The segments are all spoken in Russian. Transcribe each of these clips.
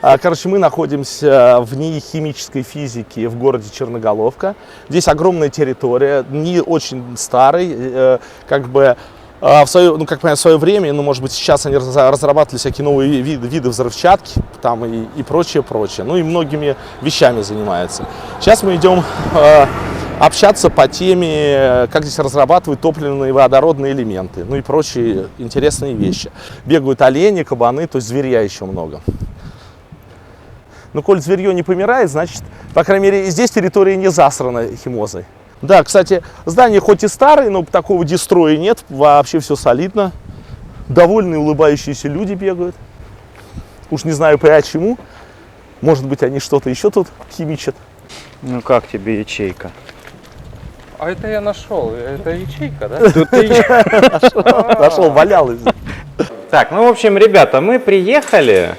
Короче, мы находимся в НИИ химической физики в городе Черноголовка. Здесь огромная территория, НИИ очень старый, как бы в свое время, может быть, сейчас они разрабатывали всякие новые виды взрывчатки там и прочее, ну и многими вещами занимаются. Сейчас мы идем общаться по теме, как здесь разрабатывают топливные водородные элементы, ну и прочие интересные вещи. Бегают олени, кабаны, то есть зверья еще много. Но коль зверье не помирает, значит, по крайней мере, здесь территория не засрана химозой. Да, кстати, здание хоть и старое, но такого дестроя нет, вообще все солидно. Довольные, улыбающиеся люди бегают. Уж не знаю почему. Может быть, они что-то еще тут химичат. Ну как тебе ячейка? А это я нашел. Это ячейка, да? Нашел, валялась. Так, ну в общем, ребята, мы приехали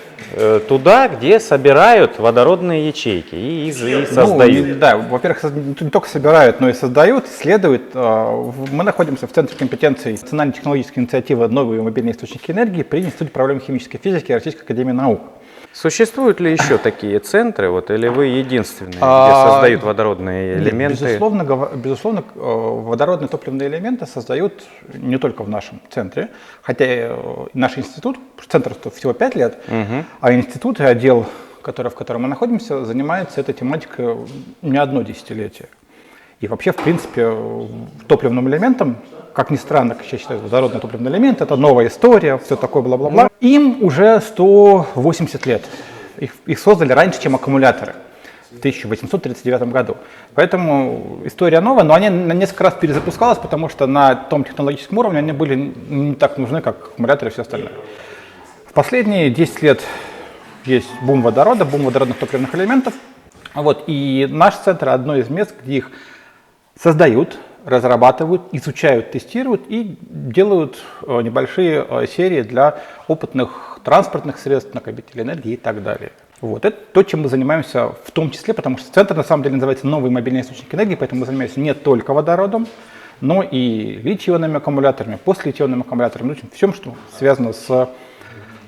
туда, где собирают водородные ячейки и создают. Ну, да, во-первых, не только собирают, но и создают, исследуют. Мы находимся в Центре компетенций Национальной технологической инициативы «Новые мобильные источники энергии» при Институте проблем химической физики Российской академии наук. Существуют ли еще такие центры, или вы единственные, где создают водородные элементы? Безусловно, водородные топливные элементы создают не только в нашем центре, хотя наш институт, центр всего 5 лет, а институт и отдел, в котором мы находимся, занимается этой тематикой не одно десятилетие. И вообще, в принципе, топливным элементом, как ни странно, как я считаю, водородный топливный элемент, это новая история, все такое бла-бла-бла. Им уже 180 лет. Их создали раньше, чем аккумуляторы, в 1839 году. Поэтому история новая, но она несколько раз перезапускалась, потому что на том технологическом уровне они были не так нужны, как аккумуляторы и все остальное. В последние 10 лет есть бум водорода, бум водородных топливных элементов. И наш центр – одно из мест, где их создают, разрабатывают, изучают, тестируют и делают небольшие серии для опытных транспортных средств, накопителей энергии и так далее. Это то, чем мы занимаемся в том числе, потому что центр на самом деле называется «Новые мобильные источники энергии», поэтому мы занимаемся не только водородом, но и литий-ионными аккумуляторами, послелитий-ионными аккумуляторами, всем, что связано с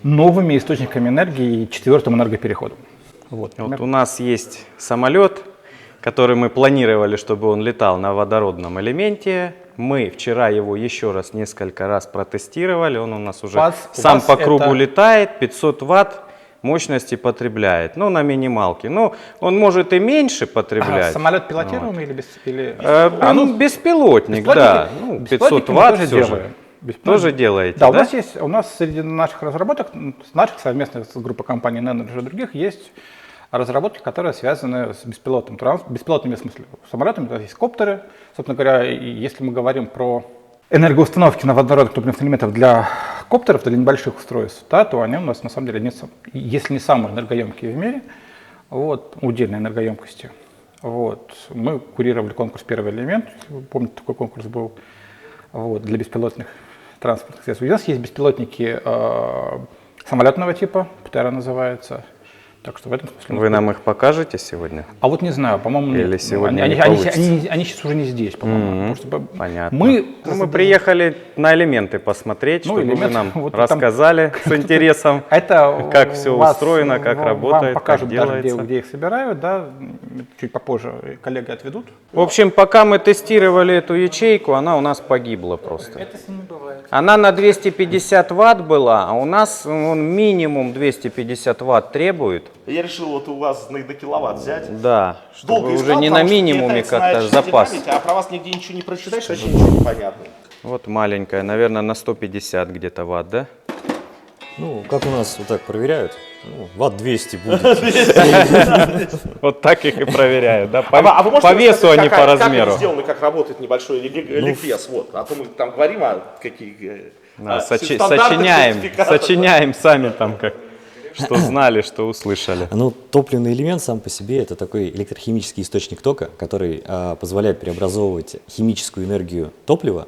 новыми источниками энергии и четвертым энергопереходом. У нас есть самолет, который мы планировали, чтобы он летал на водородном элементе. Мы вчера его еще раз несколько раз протестировали. Он у нас уже сам по кругу летает, 500 ватт мощности потребляет, на минималке. Он может и меньше потреблять. Самолет пилотируемый или беспилотник, да. 500 ватт все же. Тоже делаете, да? У нас среди наших разработок, совместно с группой компаний Nano и других, есть разработки, которые связаны с беспилотными, в смысле, самолетами, то есть коптеры. Собственно говоря, если мы говорим про энергоустановки на водородных топливных элементов для коптеров, для небольших устройств, то они у нас на самом деле, если не самые энергоемкие в мире, удельной энергоемкости. Мы курировали конкурс «Первый элемент», помните, такой конкурс был, для беспилотных транспортных средств. У нас есть беспилотники самолетного типа, ПТР называется. Так что в этом смысле... Вы нам их покажете сегодня? Не знаю, по-моему... Или сегодня они сейчас уже не здесь, по-моему. Понятно. Мы приехали на элементы посмотреть, чтобы вы нам рассказали с интересом, как все устроено, как работает, как делается. Где их собирают, чуть попозже коллеги отведут. В общем, пока мы тестировали эту ячейку, она у нас погибла просто. Это с ними бывает. Она на 250 ватт была, а у нас минимум 250 ватт требует. Я решил у вас до киловатт взять. Да, чтобы уже не на минимуме как-то запас. А про вас нигде ничего не прочитаешь, вообще ничего не понятно. Маленькая, наверное, на 150 где-то ватт, да? Как у нас проверяют? Ватт 200 будет. Вот так их и проверяют, да? По весу, а не по размеру. Как сделано, как работает небольшой ликвес? А то мы там говорим о каких... Сочиняем сами там как. Что знали, что услышали. Топливный элемент сам по себе это такой электрохимический источник тока, который позволяет преобразовывать химическую энергию топлива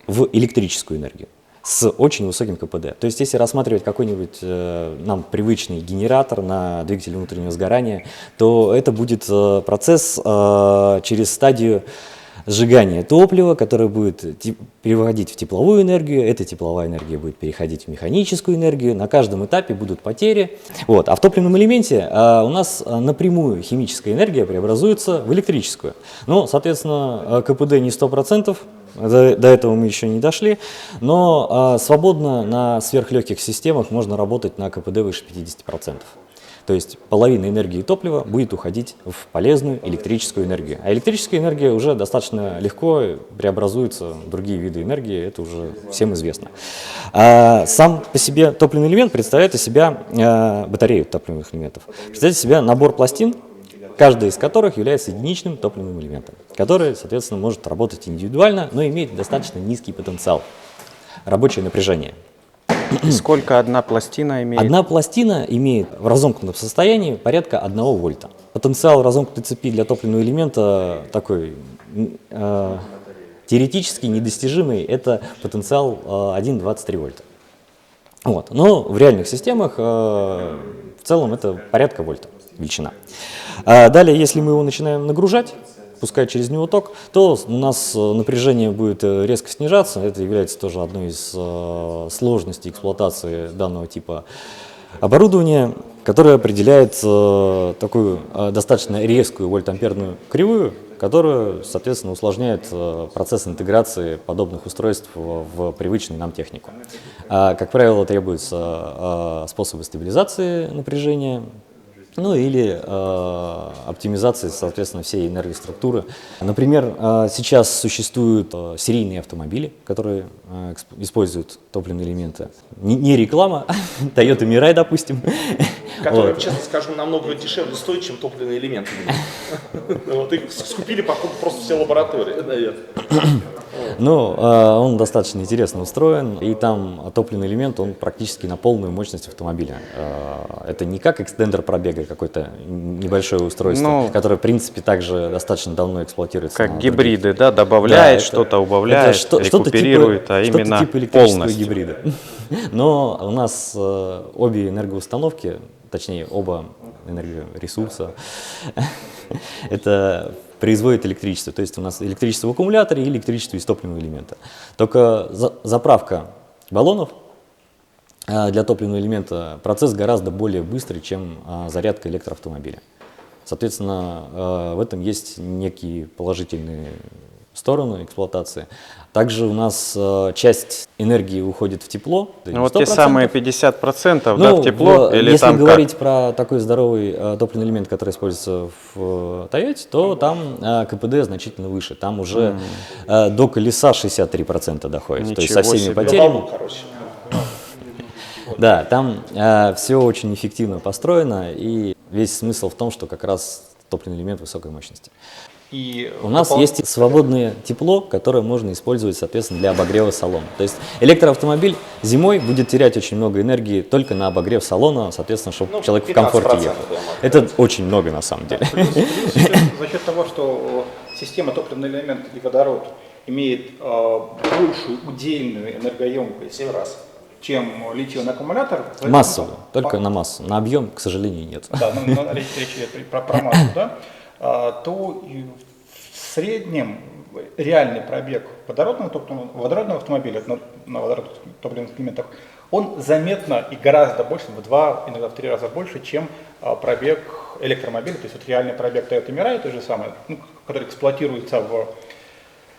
в электрическую энергию с очень высоким КПД. То есть, если рассматривать какой-нибудь нам привычный генератор на двигателе внутреннего сгорания, то это будет процесс через стадию сжигание топлива, которое будет переводить в тепловую энергию, эта тепловая энергия будет переходить в механическую энергию, на каждом этапе будут потери. Вот. А в топливном элементе у нас напрямую химическая энергия преобразуется в электрическую. Ну, соответственно, КПД не 100%, до этого мы еще не дошли, но свободно на сверхлегких системах можно работать на КПД выше 50%. То есть половина энергии топлива будет уходить в полезную электрическую энергию. А электрическая энергия уже достаточно легко преобразуется в другие виды энергии, это уже всем известно. Сам по себе топливный элемент представляет из себя батарею топливных элементов. Представляет из себя набор пластин, каждая из которых является единичным топливным элементом, который, соответственно, может работать индивидуально, но имеет достаточно низкий потенциал, рабочее напряжение. И сколько одна пластина имеет? Одна пластина имеет в разомкнутом состоянии порядка 1 вольта. Потенциал разомкнутой цепи для топливного элемента такой теоретически недостижимый, это потенциал 1,23 вольта. Вот. Но в реальных системах в целом это порядка вольта величина. Далее, если мы его начинаем нагружать, пускать через него ток, то у нас напряжение будет резко снижаться. Это является тоже одной из сложностей эксплуатации данного типа оборудования, которое определяет такую достаточно резкую вольтамперную кривую, которая, соответственно, усложняет процесс интеграции подобных устройств в привычную нам технику. Как правило, требуются способы стабилизации напряжения, ну или оптимизации, соответственно, всей энергоструктуры. Например, сейчас существуют серийные автомобили, которые используют топливные элементы. Не реклама, Toyota Mirai, допустим. Которые, честно скажу, намного дешевле стоят, чем топливные элементы. Вот их скупили, походу, просто все лаборатории, наверное. Ну, он достаточно интересно устроен, и там топливный элемент, он практически на полную мощность автомобиля. Это не как экстендер пробега, какое-то небольшое устройство, которое, в принципе, также достаточно давно эксплуатируется. Как гибриды, да, добавляет, да, что-то убавляет, рекуперирует, а именно что-то типа полностью. Гибрида. Но у нас обе энергоустановки, точнее, оба энергоресурса, это производит электричество. То есть у нас электричество в аккумуляторе и электричество из топливного элемента. Только заправка баллонов для топливного элемента процесс гораздо более быстрый, чем зарядка электроавтомобиля. Соответственно, в этом есть некие положительные стороны эксплуатации. Также у нас часть энергии уходит в тепло. Ну, вот те самые 50%, да, в тепло или если там говорить как? про такой здоровый топливный элемент, который используется в Toyota, то там КПД значительно выше. Там уже до колеса 63% доходит. Ничего то есть со всеми себе. потерями. Да, там все очень эффективно построено, и весь смысл в том, что как раз топливный элемент высокой мощности. И у нас есть свободное тепло, которое можно использовать, соответственно, для обогрева салона. То есть электроавтомобиль зимой будет терять очень много энергии только на обогрев салона, соответственно, чтобы человек в комфорте ехал. Это очень много на самом деле. За счет того, что система топливный элемент и водород имеет большую удельную энергоемкость 7 раз, чем литий-ионный аккумулятор. Массовую, только на массу. На объем, к сожалению, нет. Да, речь идет про массу, да. То в среднем реальный пробег водородного автомобиля на водородных топливных элементах, он заметно и гораздо больше, в 2, иногда в 3 раза больше, чем пробег электромобиля. То есть вот реальный пробег Toyota Mirai, то же самое, который эксплуатируется в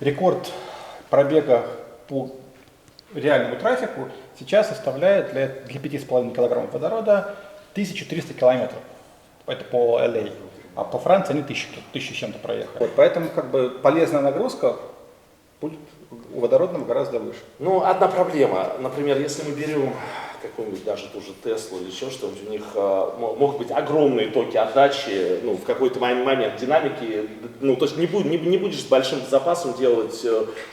рекорд пробега по реальному трафику, сейчас составляет для 5,5 килограммов водорода 1300 километров. Это по LA. А по Франции они 1000 с чем-то проехали. Вот, поэтому как бы полезная нагрузка будет у водородного гораздо выше. Ну, одна проблема. Например, если мы берем какую-нибудь даже ту же Теслу или еще что-нибудь, у них могут быть огромные токи отдачи, в какой-то момент динамики, то есть не будешь с большим запасом делать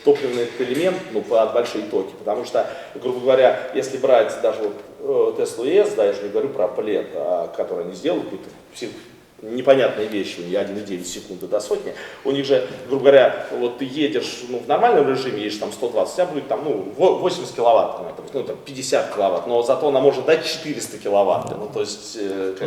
топливный элемент, под большие токи, потому что, грубо говоря, если брать даже Теслу ES, да, я же не говорю про плед, который они сделают, будет непонятные вещи, у них 1,9 секунды до сотни. У них же, грубо говоря, вот ты едешь в нормальном режиме, едешь там 120, у тебя будет там, 80 киловатт, там 50 киловатт, но зато она может дать 400 киловатт. Ну, то есть,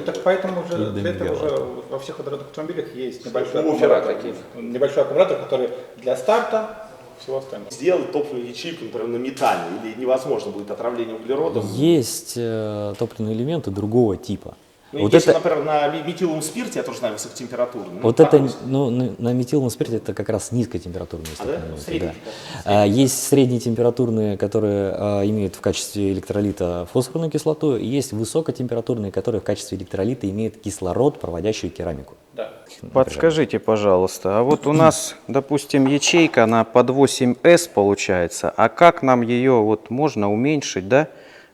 так поэтому уже для этого уже во всех водородных автомобилях есть небольшой аккумулятор, который для старта всего остального. Сделать топливную ячейку, например, на метане, или невозможно будет отравление углеродом. Есть топливные элементы другого типа. Ну, Вот если, это, например, на метиловом спирте, я тоже знаю, высокотемпературный. вот это, на метиловом спирте это как раз низкотемпературные Средний, Есть среднетемпературные, которые имеют в качестве электролита фосфорную кислоту, и есть высокотемпературные, которые в качестве электролита имеют кислород, проводящую керамику. Да. Подскажите, пожалуйста, а вот у нас, допустим, ячейка, она под 8С получается, а как нам ее вот можно уменьшить, да?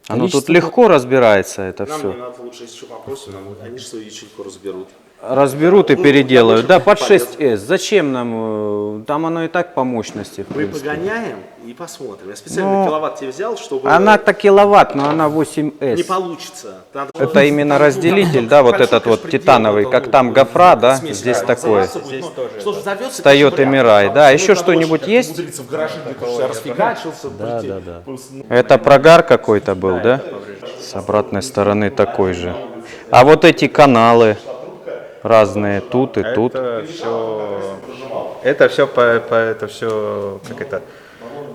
Оно тут легко разбирается, это Нам все. не надо лучше, если что попросим, они же свою ячейку разберут. Разберут и переделают. Да, под полезно. 6С. Зачем нам? Там оно и так по мощности. В Мы принципе. погоняем и посмотрим. Я специально киловатт тебе взял, чтобы... Она-то киловатт, но она 8С. Не получится. Надо- Это именно разделитель, да, вот этот вот титановый, как там гофра, да, здесь такое. Что ж взорвется, Встает и Мирай, да. Еще Особенно что-нибудь там есть? мудриться в гараже, потому что расфигачился. Да. Это прогар какой-то был, да? С обратной стороны такой же. А вот эти каналы разные тут и тут. Это все как это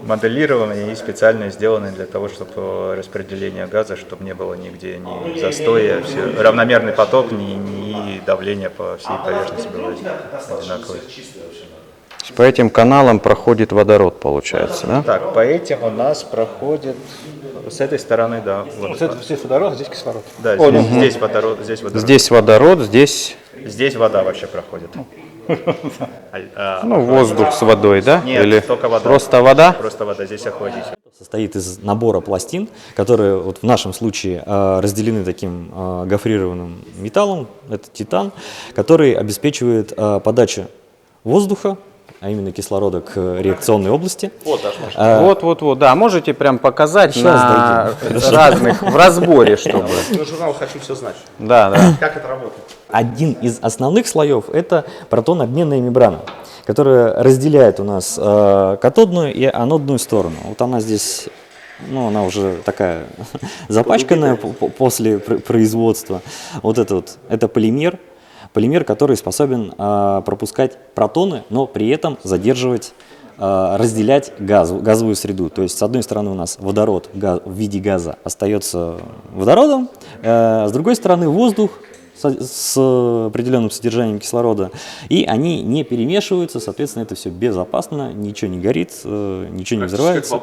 моделирование и специально сделано для того, чтобы распределение газа, чтобы не было нигде ни застоя, все, равномерный поток, ни давление по всей поверхности было одинаковое. По этим каналам проходит водород, получается, да? Так, по этим у нас проходит с этой стороны, да. Вот это здесь водород, здесь кислород. Да, здесь водород, здесь водород. Здесь водород, здесь, Здесь вода вообще проходит. ну, воздух с водой, да? Нет, Или только вода. просто вода? Просто вода, здесь охладитель. Состоит из набора пластин, которые вот в нашем случае разделены таким гофрированным металлом, это титан, который обеспечивает подачу воздуха, а именно кислорода к реакционной области. Вот, даже можно. Вот, да. Можете прям показать Сейчас на разных, в разборе, чтобы. На журнал «Хочу все знать». Да. Как это работает? Один из основных слоев – это протон-обменная мембрана, которая разделяет у нас катодную и анодную сторону. Вот она здесь, ну, она уже такая запачканная после производства. Вот это полимер, который способен пропускать протоны, но при этом задерживать, разделять газовую среду. То есть, с одной стороны, у нас водород в виде газа остается водородом, с другой стороны, воздух с определенным содержанием кислорода, и они не перемешиваются, соответственно, это все безопасно, ничего не горит, ничего не взрывается.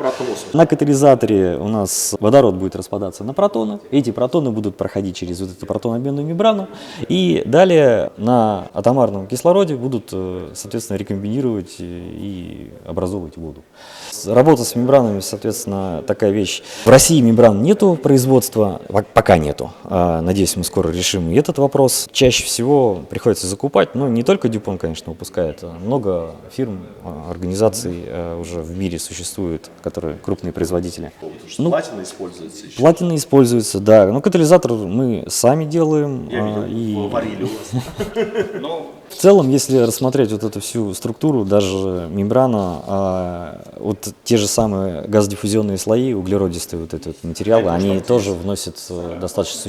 На катализаторе у нас водород будет распадаться на протоны, эти протоны будут проходить через вот эту протон-обменную мембрану, и далее на атомарном кислороде будут, соответственно, рекомбинировать и образовывать воду. Работа с мембранами, соответственно, такая вещь. В России мембран нету производства, пока нету. Надеюсь, мы скоро решим и этот вопрос. Чаще всего приходится закупать, но не только Дюпон, конечно, выпускает. Много фирм, организаций уже в мире существует, которые крупные производители. Платина используется еще. Платина используется, да. Но катализатор мы сами делаем. Вы варили у вас. В целом, если рассмотреть вот эту всю структуру, даже мембрана, вот те же самые газодиффузионные слои, углеродистые вот эти вот материалы, они тоже вносят достаточно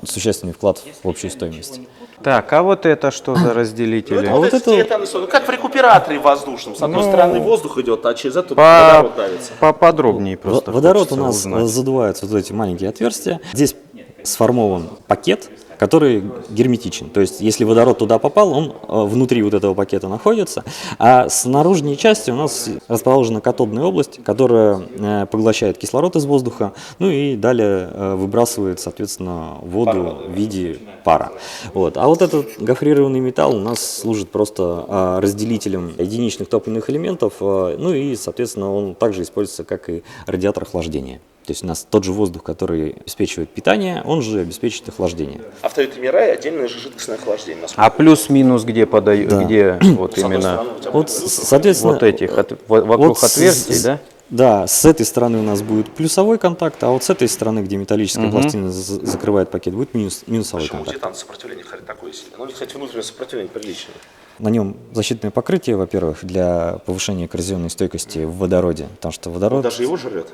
существенный вклад в общую стоимость. Так, а вот это что за разделители? Вот это, как в рекуператоре воздушном. С одной стороны воздух идет, а через это водород давится. Поподробнее просто. Водород у хочется нас узнать. задувается вот эти маленькие отверстия. Здесь сформован пакет, который герметичен. То есть, если водород туда попал, он внутри вот этого пакета находится. А с наружной части у нас расположена катодная область, которая поглощает кислород из воздуха, ну и далее выбрасывает, соответственно, воду в виде пара. Вот. А вот этот гофрированный металл у нас служит просто разделителем единичных топливных элементов, ну и, соответственно, он также используется как и радиатор охлаждения. То есть у нас тот же воздух, который обеспечивает питание, он же обеспечит охлаждение. А в Toyota Mirai отдельное же жидкостное охлаждение. А плюс-минус где подают, Да. где вот именно стороны, у тебя Вот, соответственно, вот этих вокруг отверстий, да? Да, с этой стороны у нас будет плюсовой контакт, а вот с этой стороны, где металлическая пластина закрывает пакет, будет минусовой контакт. Титан сопротивление такое сильное? Ну, кстати, внутреннее сопротивление приличное. На нем защитное покрытие, во-первых, для повышения коррозионной стойкости в водороде, потому что водород... Даже его жрет?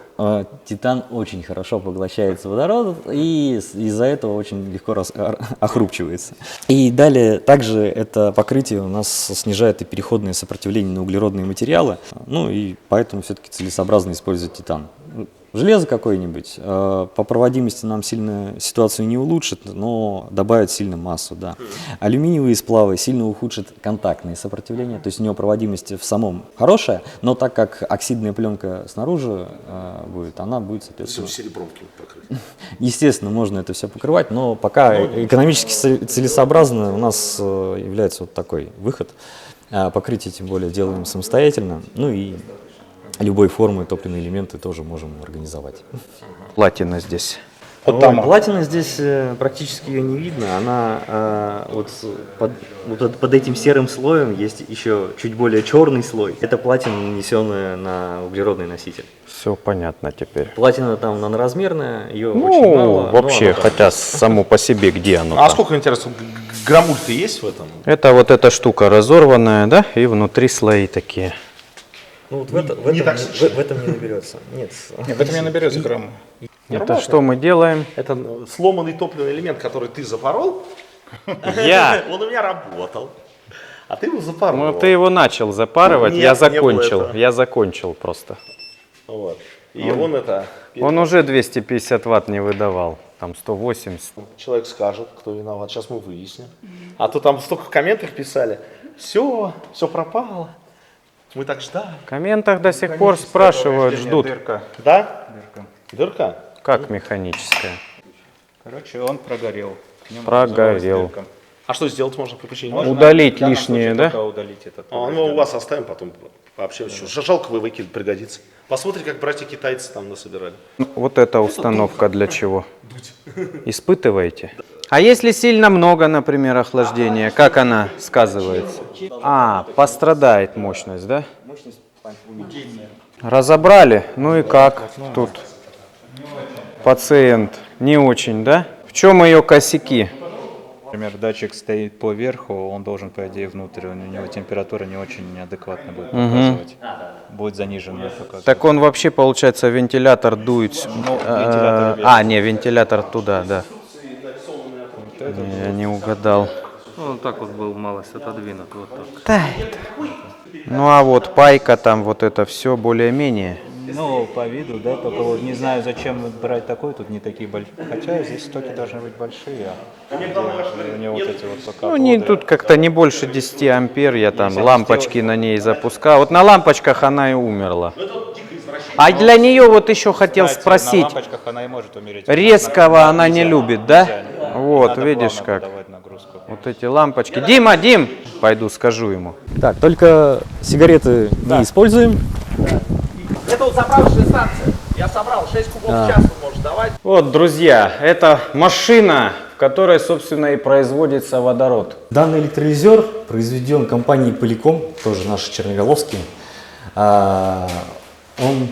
Титан очень хорошо поглощается водород, и из-за этого очень легко охрупчивается. И далее, также это покрытие у нас снижает и переходное сопротивление на углеродные материалы, ну и поэтому все-таки целесообразно использовать титан. Железо какое-нибудь по проводимости нам сильно ситуацию не улучшит, но добавит сильно массу, да. Алюминиевые сплавы сильно ухудшат контактные сопротивления, то есть у него проводимость в самом хорошая, но так как оксидная пленка снаружи будет, она будет, соответственно... Серебром покрыть. Естественно, можно это все покрывать, но пока экономически целесообразно у нас является вот такой выход. Покрытие, тем более, делаем самостоятельно, ну и любой формы топливные элементы тоже можем организовать. Платина здесь. Вот там. Платина здесь практически ее не видно. Она вот под этим серым слоем есть еще чуть более черный слой. Это платина, нанесенная на углеродный носитель. Все понятно теперь. Платина там наноразмерная, ее очень мало. Вообще, хотя само по себе, где оно? А там? сколько, интересно, граммуль-то есть в этом? Это вот эта штука разорванная, да? И внутри слои такие. Ну, вот в этом не наберется. Нет. Нет, в этом не наберется грамма. Это что мы делаем? Это сломанный топливный элемент, который ты запорол. Я. Он у меня работал. А ты его запорол. Ну, ты его начал запарывать, Нет, я не закончил. было этого. Я закончил просто. Вот. И он это... Он уже 250 ватт не выдавал. Там 180. Человек скажет, кто виноват. Сейчас мы выясним. А то там столько в комментах писали. Все пропало. Мы так ждали. В комментах до сих пор спрашивают, ждут. Дырка. Да? Дырка? Как механическая? Короче, он прогорел. К нему Прогорел. образовалась дырка. А что сделать можно при почине? Можно Удалить в данном лишнее, случае да? только удалить этот А, ну, у вас оставим потом. Вообще, жалко вы выкинуть, пригодится. Посмотрите, как братья-китайцы там насобирали. Ну, вот эта установка для чего? Испытываете? А если сильно много, например, охлаждения, как она сказывается? Пострадает мощность, да? Разобрали? Ну и как тут? Пациент не очень, да? В чем ее косяки? Например, датчик стоит по верху, он должен, по идее, внутрь, у него температура не очень неадекватно будет показывать. Будет заниженная показывать. Так он вообще, получается, вентилятор дует. вентилятор Не, вентилятор туда, да. Я не угадал. Ну, он так вот был малость отодвинут, вот так. Ну а вот пайка там, вот это все более-менее. Ну, по виду, да, только вот не знаю, зачем брать такой, тут не такие большие. Хотя здесь стоки должны быть большие, у него вот эти вот пока. Ну, не, тут как-то не больше 10 ампер, я там лампочки на ней запускал. Вот на лампочках она и умерла. А для нее вот еще хотел На спросить, лампочках она и может умереть. резкого она не любит, да? Вот, Надо видишь плавно как. подавать нагрузку. Вот эти лампочки. Дим, пойду скажу ему. Так, только сигареты не используем. Это вот заправочная станция. Я собрал 6 кубов в час, он может давать. Вот, друзья, это машина, в которой, собственно, и производится водород. Данный электролизер произведен компанией Поликом, тоже наши черноголовские. Он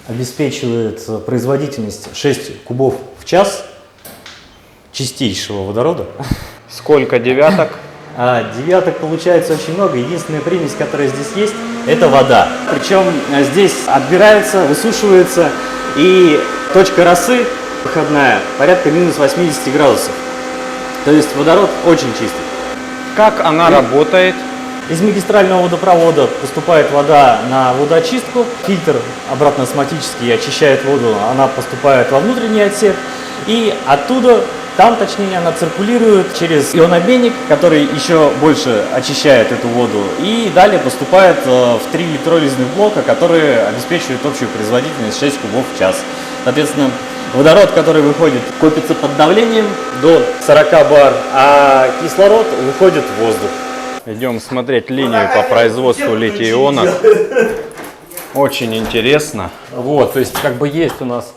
обеспечивает производительность 6 кубов в час чистейшего водорода. Сколько девяток? Девяток получается очень много. Единственная примесь, которая здесь есть, это вода. Причем здесь отбирается, высушивается, и точка росы выходная порядка минус 80 градусов. То есть водород очень чистый. Как она работает? Из магистрального водопровода поступает вода на водоочистку, фильтр обратно-осмотический очищает воду, она поступает во внутренний отсек, и оттуда, там точнее, она циркулирует через ионобменник, который еще больше очищает эту воду, и далее поступает в 3 электролизных блока, которые обеспечивают общую производительность 6 кубов в час. Соответственно, водород, который выходит, копится под давлением до 40 бар, а кислород выходит в воздух. Идем смотреть линию по производству литий-ионов. Очень интересно. Вот, то есть как бы есть у нас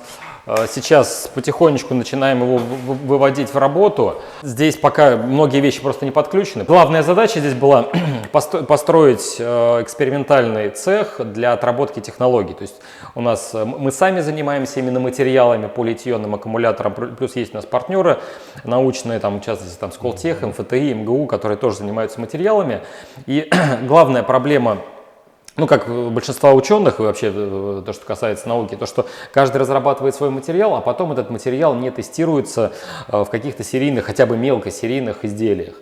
Сейчас потихонечку начинаем его выводить в работу. Здесь пока многие вещи просто не подключены. Главная задача здесь была построить экспериментальный цех для отработки технологий. То есть у нас мы сами занимаемся именно материалами по литий-ионным аккумуляторам, плюс есть у нас партнеры научные, там, в частности, там, Сколтех, МФТИ, МГУ, которые тоже занимаются материалами. И главная проблема, ну, как большинство ученых, и вообще то, что касается науки, то, что каждый разрабатывает свой материал, а потом этот материал не тестируется в каких-то серийных, хотя бы мелкосерийных изделиях.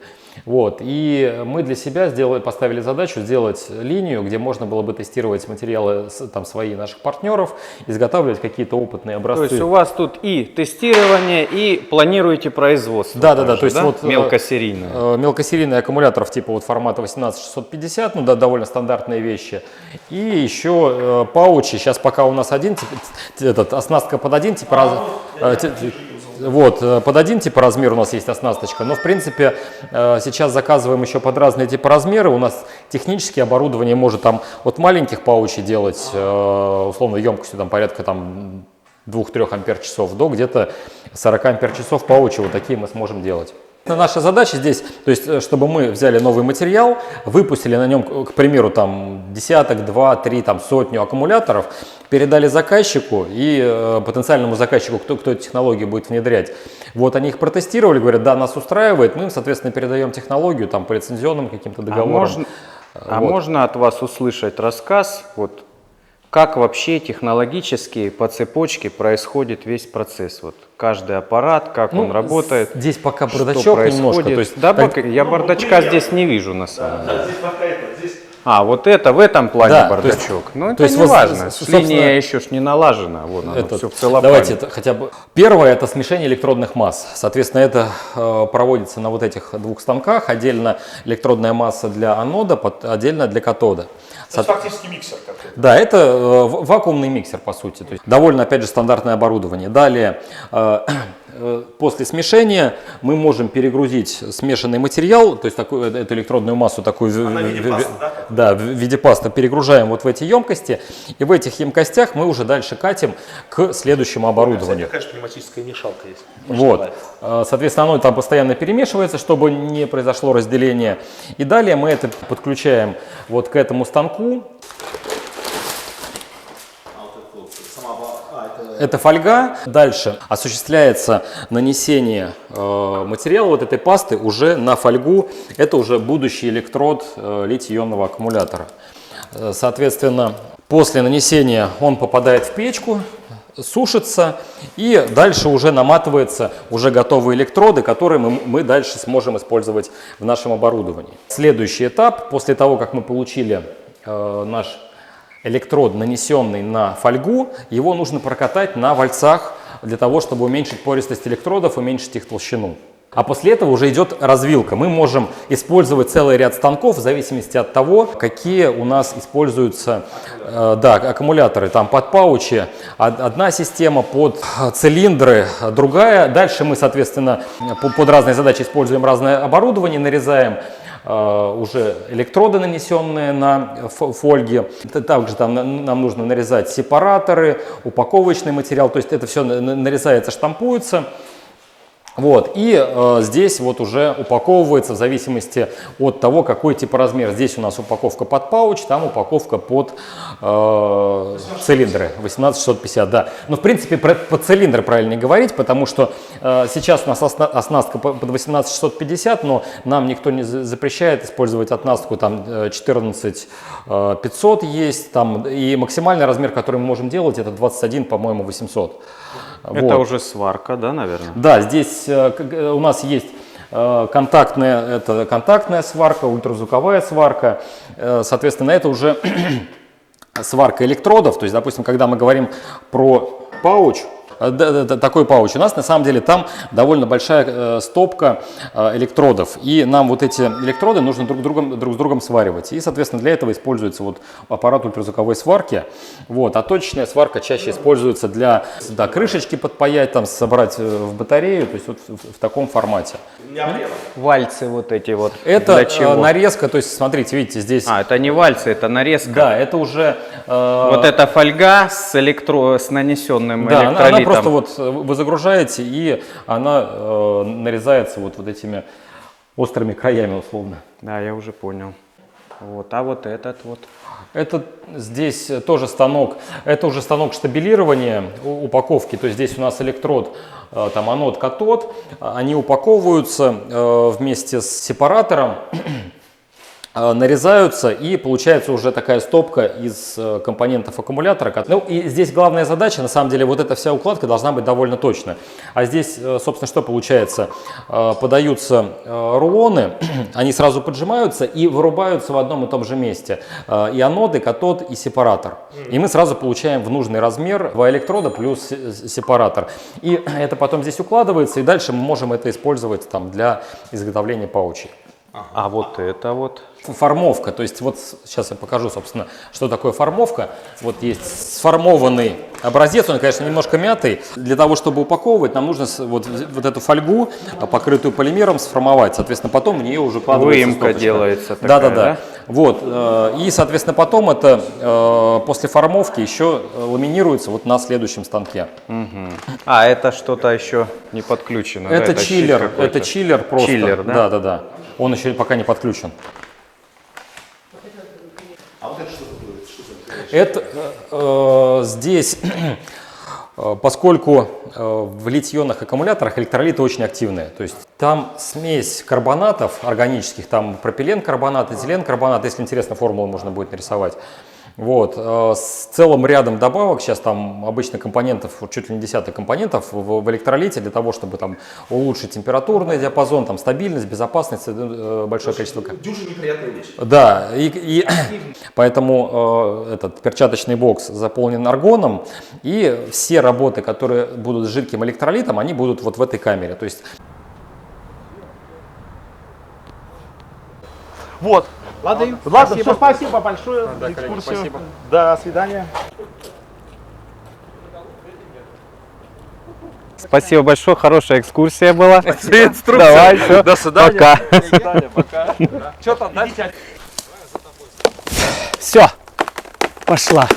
Вот. И мы для себя поставили задачу сделать линию, где можно было бы тестировать материалы там, свои наших партнеров, изготавливать какие-то опытные образцы. То есть у вас тут и тестирование, и планируете производство. Да. То есть вот мелкосерийное. Мелкосерийные аккумуляторов типа вот формата 18650, ну да, довольно стандартные вещи. И еще паучи. Сейчас пока у нас оснастка под один тип под один тип размер у нас есть оснасточка, но в принципе сейчас заказываем еще под разные типы размеры. У нас технически оборудование может там от маленьких паучей делать, условно, емкостью там порядка там 2-3 ампер-часов до где-то 40 ампер-часов паучи, вот такие мы сможем делать. Наша задача здесь, то есть, чтобы мы взяли новый материал, выпустили на нем, к примеру, там десяток, 2, 3, там сотню аккумуляторов, передали заказчику и потенциальному заказчику, кто эту технологию будет внедрять. Вот они их протестировали, говорят, да, нас устраивает, мы им, соответственно, передаем технологию там по лицензионным каким-то договорам. Можно от вас услышать рассказ, вот, как вообще технологически по цепочке происходит весь процесс? Вот каждый аппарат, как он работает. Здесь пока бардачок немножко. То есть, да, я бардачка здесь не вижу на самом деле. Вот это в этом плане бардачок. Ну это не важно. Линия еще ж не налажена. Вот оно все в целлофане. Давайте хотя бы. Первое — это смешение электродных масс. Соответственно, это проводится на вот этих двух станках. Отдельно электродная масса для анода, отдельно для катода. Это фактически миксер какой-то. Да, это вакуумный миксер, по сути. То есть довольно, опять же, стандартное оборудование. Далее, после смешения мы можем перегрузить смешанный материал, то есть эту электродную массу такую в виде пасты перегружаем вот в эти емкости, и в этих емкостях мы уже дальше катим к следующему оборудованию. Такая же пневматическая мешалка есть. Вот. Соответственно, оно там постоянно перемешивается, чтобы не произошло разделение. И далее мы это подключаем вот к этому станку. Это фольга. Дальше осуществляется нанесение материала вот этой пасты уже на фольгу. Это уже будущий электрод литий-ионного аккумулятора. Соответственно, после нанесения он попадает в печку, сушится, и дальше уже наматываются уже готовые электроды, которые мы дальше сможем использовать в нашем оборудовании. Следующий этап, после того, как мы получили наш электрод, нанесенный на фольгу, его нужно прокатать на вальцах для того, чтобы уменьшить пористость электродов, уменьшить их толщину. А после этого уже идет развилка. Мы можем использовать целый ряд станков в зависимости от того, какие у нас используются аккумуляторы. Там под паучи одна система, под цилиндры другая. Дальше мы, соответственно, под разные задачи используем разное оборудование, нарезаем уже электроды, нанесенные на фольги. Также там нам нужно нарезать сепараторы, упаковочный материал. То есть это все нарезается, штампуется. Вот, и здесь вот уже упаковывается в зависимости от того, какой тип размер. Здесь у нас упаковка под пауч, там упаковка под цилиндры 18650, да. Но в принципе под цилиндры правильнее говорить, потому что сейчас у нас оснастка под 18650, но нам никто не запрещает использовать оснастку там 14500 есть, там, и максимальный размер, который мы можем делать, это 21, по-моему, 800. Это уже сварка, да, наверное? Да, здесь у нас есть контактная сварка, ультразвуковая сварка. Соответственно, это уже сварка электродов. То есть, допустим, когда мы говорим про пауч, такой пауч, у нас на самом деле там довольно большая стопка электродов, и нам вот эти электроды нужно друг с другом сваривать, и, соответственно, для этого используется вот аппарат ультразвуковой сварки, вот, а точечная сварка чаще используется для крышечки подпаять, там, собрать в батарею, то есть вот в таком формате. Вальцы вот эти вот. Это нарезка, то есть, смотрите, видите, здесь... это не вальцы, это нарезка. Да, это уже... Вот эта фольга с нанесенным электролитом. просто там. вот вы загружаете, и она нарезается вот этими острыми краями условно. Да, я уже понял. Вот, а вот этот вот. Это здесь тоже станок, это уже станок штабилирования упаковки, то есть здесь у нас электрод, там анод, катод, они упаковываются вместе с сепаратором, нарезаются, и получается уже такая стопка из компонентов аккумулятора. Ну и здесь главная задача, на самом деле, вот эта вся укладка должна быть довольно точная. А здесь, собственно, что получается? Подаются рулоны, они сразу поджимаются и вырубаются в одном и том же месте. И аноды, катод, и сепаратор. И мы сразу получаем в нужный размер два электрода плюс сепаратор. И это потом здесь укладывается, и дальше мы можем это использовать там для изготовления паучей. А вот это вот. Формовка, то есть вот сейчас я покажу, собственно, что такое формовка. Вот есть сформованный образец, он, конечно, немножко мятый. Для того, чтобы упаковывать, нам нужно вот эту фольгу, покрытую полимером, сформовать. Соответственно, потом в нее уже укладывается Выемка стопочка. делается такая, Да? Вот. И, соответственно, потом это после формовки еще ламинируется вот на следующем станке. Угу. А это что-то еще не подключено. Это да? чиллер, щит какой-то. это чиллер просто. Чиллер, да? Да. Он еще пока не подключен. Это здесь, поскольку в литий-ионных аккумуляторах электролиты очень активные, то есть там смесь карбонатов органических, там пропилен-карбонат, этилен-карбонат, если интересно, формулу можно будет нарисовать. Вот. С целым рядом добавок, сейчас там обычно компонентов, чуть ли не десяток компонентов в электролите для того, чтобы там улучшить температурный диапазон, там, стабильность, безопасность, большое количество. Дюжи неприятная вещь. Да, и поэтому этот перчаточный бокс заполнен аргоном, и все работы, которые будут с жидким электролитом, они будут вот в этой камере. То есть... Вот. Ладно, Ладно, спасибо большое за экскурсию. спасибо. До свидания. Спасибо большое, хорошая экскурсия была. Давай, все. до свидания. Пока. До свидания, пока. Что там дальше? Все, пошла.